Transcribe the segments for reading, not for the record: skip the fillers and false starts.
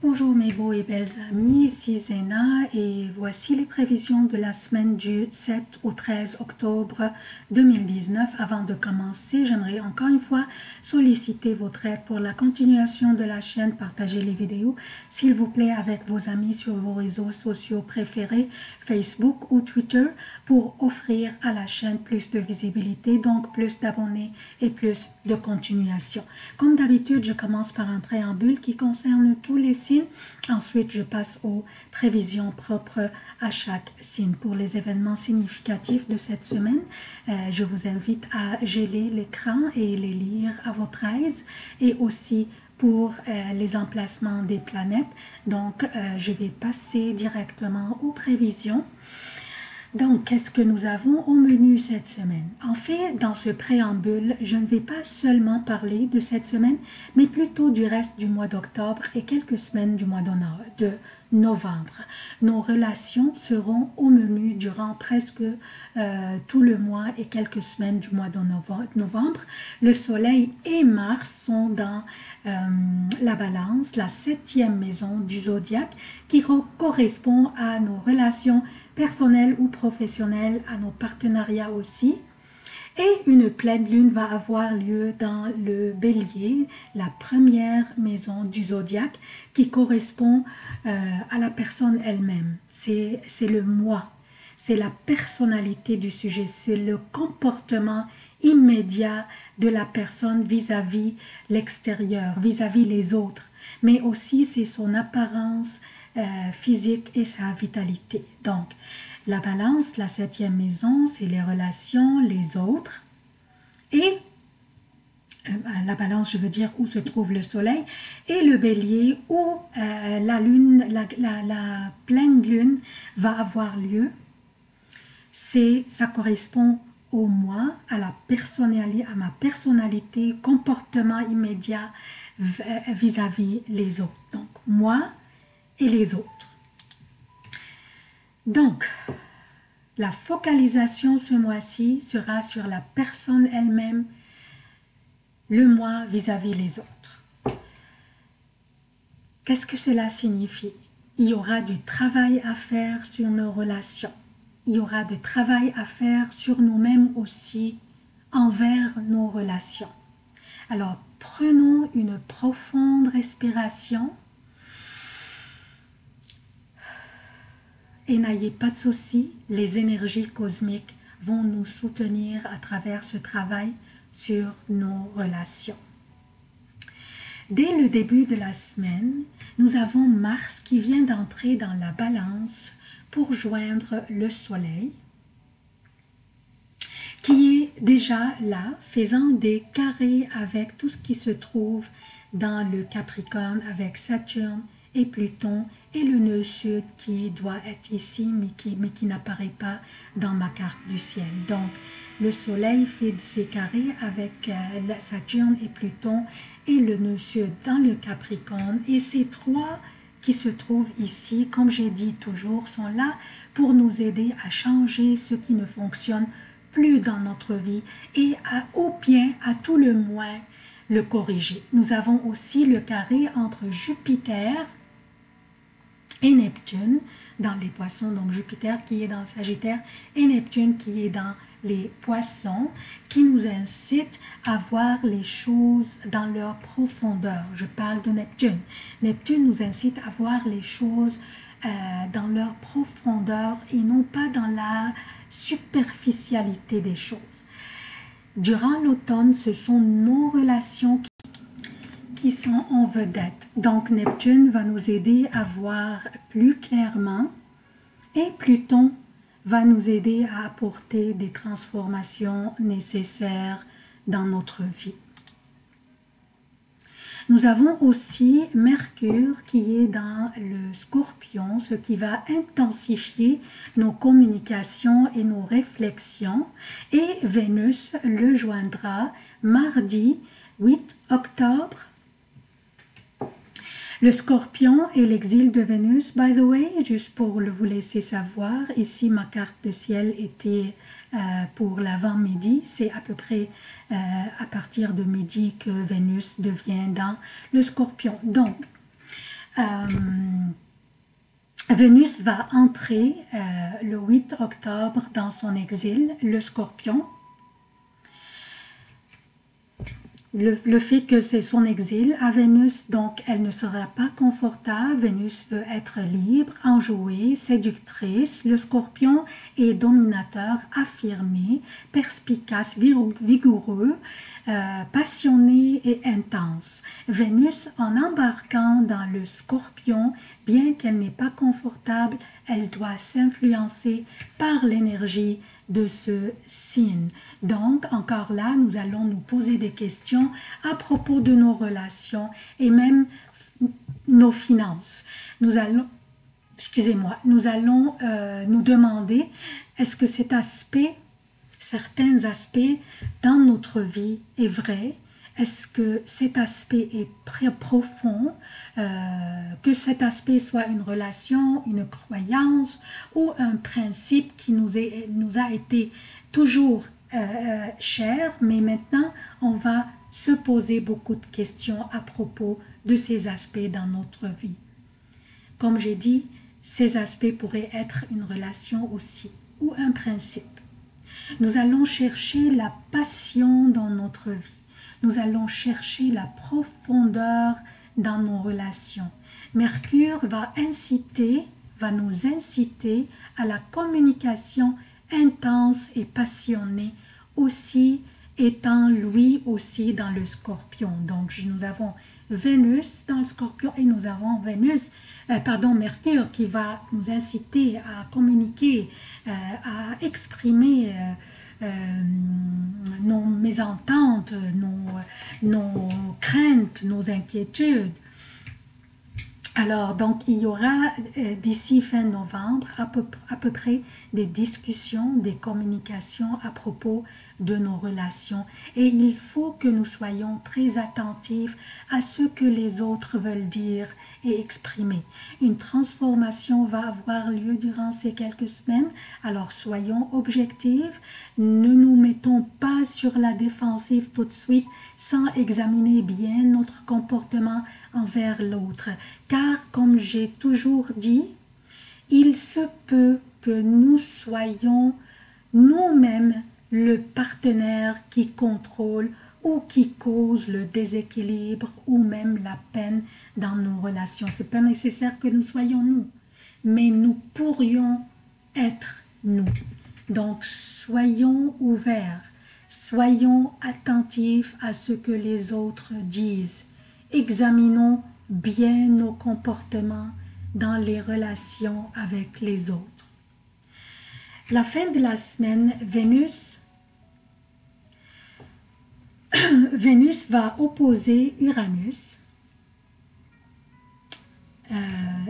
Bonjour mes beaux et belles amis, ici Zena et voici les prévisions de la semaine du 7 au 13 octobre 2019. Avant de commencer, j'aimerais encore une fois solliciter votre aide pour la continuation de la chaîne. Partagez les vidéos, s'il vous plaît, avec vos amis sur vos réseaux sociaux préférés, Facebook ou Twitter, pour offrir à la chaîne plus de visibilité, donc plus d'abonnés et plus de continuation. Comme d'habitude, je commence par un préambule qui concerne tous les signes. Ensuite, je passe aux prévisions propres à chaque signe. Pour les événements significatifs de cette semaine, je vous invite à geler l'écran et les lire à votre aise, et aussi pour les emplacements des planètes. Donc, je vais passer directement aux prévisions. Donc, qu'est-ce que nous avons au menu cette semaine? En fait, dans ce préambule, je ne vais pas seulement parler de cette semaine, mais plutôt du reste du mois d'octobre et quelques semaines du mois de novembre. Nos relations seront au menu durant presque tout le mois et quelques semaines du mois de novembre. Le Soleil et Mars sont dans la Balance, la 7e maison du zodiaque, qui correspond à nos relations personnelles ou professionnelles, à nos partenariats aussi. Et une pleine lune va avoir lieu dans le Bélier, la première maison du zodiaque, qui correspond à la personne elle-même. C'est le moi, c'est la personnalité du sujet, c'est le comportement immédiat de la personne vis-à-vis l'extérieur, vis-à-vis les autres, mais aussi c'est son apparence physique et sa vitalité. Donc, la Balance, la 7e maison, c'est les relations, les autres. Et la Balance, je veux dire où se trouve le Soleil. Et le Bélier, où la lune, la pleine lune va avoir lieu. Ça correspond au moi, à ma personnalité, comportement immédiat vis-à-vis les autres. Donc, moi et les autres. Donc, la focalisation ce mois-ci sera sur la personne elle-même, le moi vis-à-vis les autres. Qu'est-ce que cela signifie? Il y aura du travail à faire sur nos relations. Il y aura du travail à faire sur nous-mêmes aussi, envers nos relations. Alors, prenons une profonde respiration. Et n'ayez pas de soucis, les énergies cosmiques vont nous soutenir à travers ce travail sur nos relations. Dès le début de la semaine, nous avons Mars qui vient d'entrer dans la Balance pour joindre le Soleil, qui est déjà là, faisant des carrés avec tout ce qui se trouve dans le Capricorne, avec Saturne et Pluton, et le nœud sud qui doit être ici, mais qui n'apparaît pas dans ma carte du ciel. Donc, le Soleil fait ses carrés avec Saturne et Pluton et le nœud sud dans le Capricorne. Et ces trois qui se trouvent ici, comme j'ai dit toujours, sont là pour nous aider à changer ce qui ne fonctionne plus dans notre vie et au bien, à tout le moins, le corriger. Nous avons aussi le carré entre Jupiter et Neptune dans les poissons, donc Jupiter qui est dans le Sagittaire et Neptune qui est dans les poissons, qui nous incite à voir les choses dans leur profondeur. Je parle de Neptune. Neptune nous incite à voir les choses dans leur profondeur et non pas dans la superficialité des choses. Durant l'automne, ce sont nos relations qui sont en vedette. Donc Neptune va nous aider à voir plus clairement et Pluton va nous aider à apporter des transformations nécessaires dans notre vie. Nous avons aussi Mercure qui est dans le Scorpion, ce qui va intensifier nos communications et nos réflexions. Et Vénus le joindra mardi 8 octobre. Le Scorpion et l'exil de Vénus, by the way, juste pour vous laisser savoir, ici ma carte de ciel était pour l'avant-midi, c'est à peu près à partir de midi que Vénus devient dans le Scorpion. Donc, Vénus va entrer le 8 octobre dans son exil, le Scorpion. Le fait que c'est son exil à Vénus, donc elle ne sera pas confortable. Vénus veut être libre, enjouée, séductrice. Le Scorpion est dominateur, affirmé, perspicace, vigoureux, passionné et intense. Vénus, en embarquant dans le Scorpion, bien qu'elle n'est pas confortable, elle doit s'influencer par l'énergie de ce signe. Donc, encore là, nous allons nous poser des questions à propos de nos relations et même nos finances. Nous allons nous demander, est-ce que cet aspect, certains aspects dans notre vie est vrai? Est-ce que cet aspect est très profond, que cet aspect soit une relation, une croyance ou un principe qui nous a été toujours cher, mais maintenant on va se poser beaucoup de questions à propos de ces aspects dans notre vie. Comme j'ai dit, ces aspects pourraient être une relation aussi ou un principe. Nous allons chercher la passion dans notre vie. Nous allons chercher la profondeur dans nos relations. Mercure va nous inciter à la communication intense et passionnée, aussi étant lui aussi dans le Scorpion. Donc nous avons Vénus dans le Scorpion et nous avons Mercure qui va nous inciter à communiquer, à exprimer nos mésententes, nos craintes, nos inquiétudes. Alors, donc, il y aura d'ici fin novembre à peu près des discussions, des communications à propos de nos relations. Et il faut que nous soyons très attentifs à ce que les autres veulent dire et exprimer. Une transformation va avoir lieu durant ces quelques semaines. Alors, soyons objectifs. Ne nous mettons pas sur la défensive tout de suite sans examiner bien notre comportement envers l'autre. Car, comme j'ai toujours dit, il se peut que nous soyons nous-mêmes le partenaire qui contrôle ou qui cause le déséquilibre ou même la peine dans nos relations. Ce n'est pas nécessaire que nous soyons nous, mais nous pourrions être nous. Donc, soyons ouverts, soyons attentifs à ce que les autres disent. Examinons bien nos comportements dans les relations avec les autres. La fin de la semaine, Vénus va opposer Uranus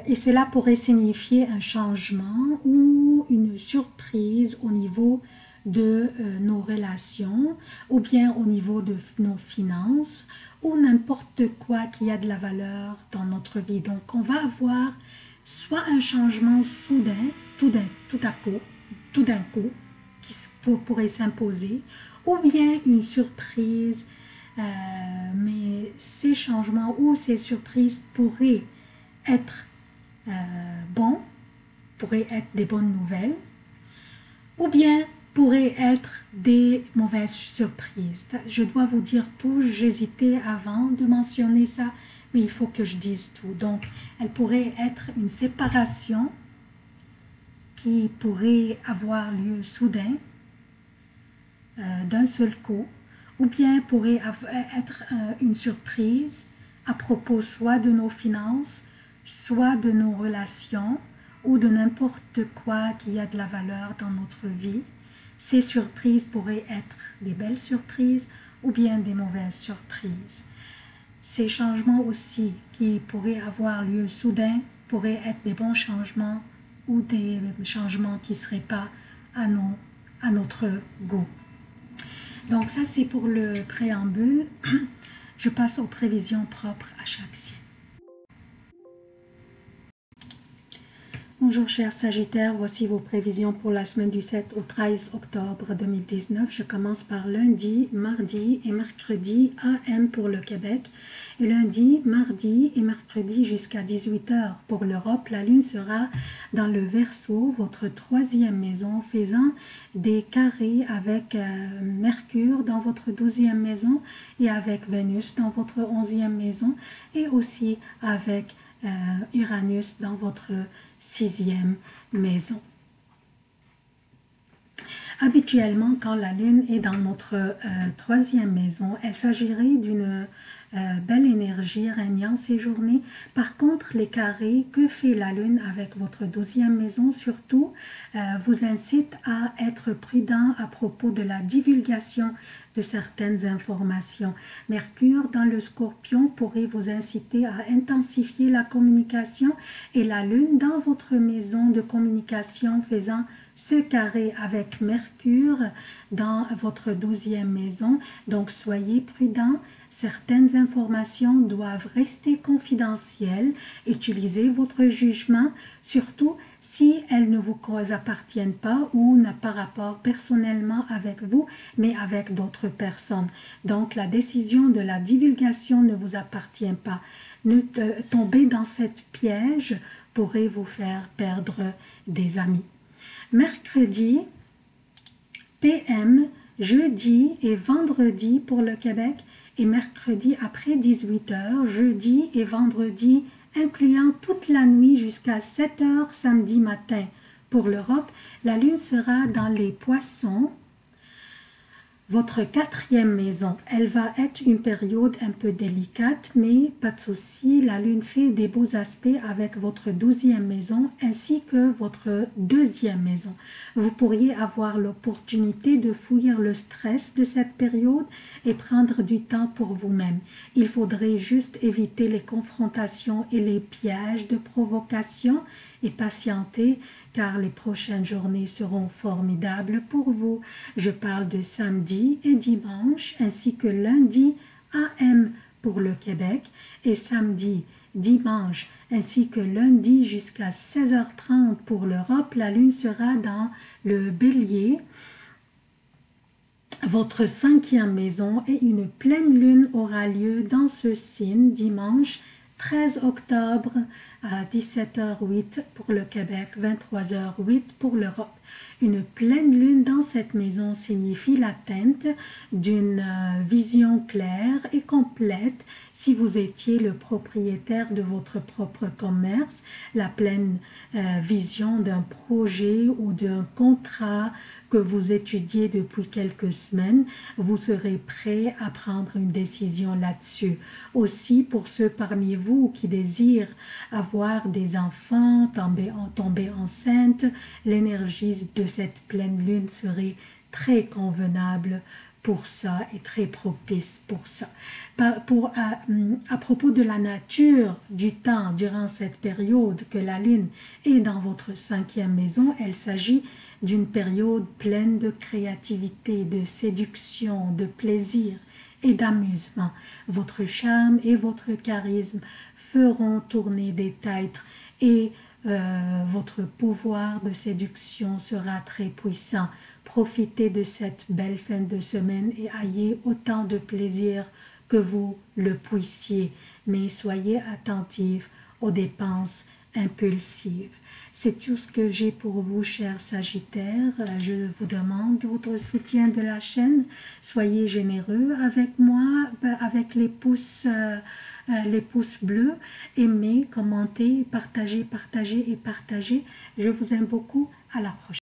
et cela pourrait signifier un changement ou une surprise au niveau de nos relations ou bien au niveau de nos finances ou n'importe quoi qui a de la valeur dans notre vie. Donc on va avoir soit un changement soudain, tout d'un coup, qui pourrait s'imposer, ou bien une surprise, mais ces changements ou ces surprises pourraient être bons, pourraient être des bonnes nouvelles, ou bien pourraient être des mauvaises surprises. Je dois vous dire tout, j'hésitais avant de mentionner ça, mais il faut que je dise tout. Donc, elle pourrait être une séparation qui pourrait avoir lieu soudain, d'un seul coup, ou bien pourrait être une surprise à propos soit de nos finances, soit de nos relations, ou de n'importe quoi qui a de la valeur dans notre vie. Ces surprises pourraient être des belles surprises ou bien des mauvaises surprises. Ces changements aussi qui pourraient avoir lieu soudain pourraient être des bons changements ou des changements qui ne seraient pas à notre goût. Donc ça c'est pour le préambule. Je passe aux prévisions propres à chaque signe. Bonjour chers Sagittaires, voici vos prévisions pour la semaine du 7 au 13 octobre 2019. Je commence par lundi, mardi et mercredi AM pour le Québec. Et lundi, mardi et mercredi jusqu'à 18 h pour l'Europe. La lune sera dans le Verseau, votre troisième maison, faisant des carrés avec Mercure dans votre 12e maison et avec Vénus dans votre 11e maison et aussi avec Uranus dans votre 6e maison. Habituellement, quand la Lune est dans notre troisième maison, elle s'agirait d'une belle énergie régnant ces journées. Par contre, les carrés que fait la Lune avec votre 12e maison, surtout, vous incite à être prudent à propos de la divulgation de certaines informations. Mercure dans le Scorpion pourrait vous inciter à intensifier la communication et la Lune dans votre maison de communication faisant ce carré avec Mercure dans votre 12e maison. Donc soyez prudents, certaines informations doivent rester confidentielles. Utilisez votre jugement, surtout si elles ne vous appartiennent pas ou n'ont pas rapport personnellement avec vous, mais avec d'autres personnes. Donc la décision de la divulgation ne vous appartient pas. Ne tomber dans cette piège pourrait vous faire perdre des amis. Mercredi, PM, jeudi et vendredi pour le Québec et mercredi après 18 h, jeudi et vendredi incluant toute la nuit jusqu'à 7 h samedi matin. Pour l'Europe, la lune sera dans les Poissons. Votre 4e maison, elle va être une période un peu délicate, mais pas de souci, la lune fait des beaux aspects avec votre 12e maison ainsi que votre 2e maison. Vous pourriez avoir l'opportunité de fuir le stress de cette période et prendre du temps pour vous-même. Il faudrait juste éviter les confrontations et les pièges de provocation et patienter car les prochaines journées seront formidables pour vous. Je parle de samedi et dimanche ainsi que lundi AM pour le Québec et samedi, dimanche ainsi que lundi jusqu'à 16 h 30 pour l'Europe. La lune sera dans le Bélier, votre 5e maison et une pleine lune aura lieu dans ce signe dimanche 13 octobre à 17 h 08 pour le Québec, 23 h 08 pour l'Europe. Une pleine lune dans cette maison signifie l'atteinte d'une vision claire et complète si vous étiez le propriétaire de votre propre commerce, la pleine vision d'un projet ou d'un contrat que vous étudiez depuis quelques semaines, vous serez prêt à prendre une décision là-dessus. Aussi, pour ceux parmi vous qui désirent avoir des enfants, tomber enceinte, l'énergie de cette pleine lune serait très convenable pour ça et très propice pour ça. À propos de la nature du temps durant cette période que la lune est dans votre 5e maison, elle s'agit d'une période pleine de créativité, de séduction, de plaisir et d'amusement. Votre charme et votre charisme feront tourner des têtes et votre pouvoir de séduction sera très puissant. Profitez de cette belle fin de semaine et ayez autant de plaisir que vous le puissiez, mais soyez attentifs aux dépenses impulsives. C'est tout ce que j'ai pour vous, chers Sagittaires. Je vous demande votre soutien de la chaîne. Soyez généreux avec moi, avec les pouces bleus. Aimez, commentez, partagez, partagez et partagez. Je vous aime beaucoup. À la prochaine.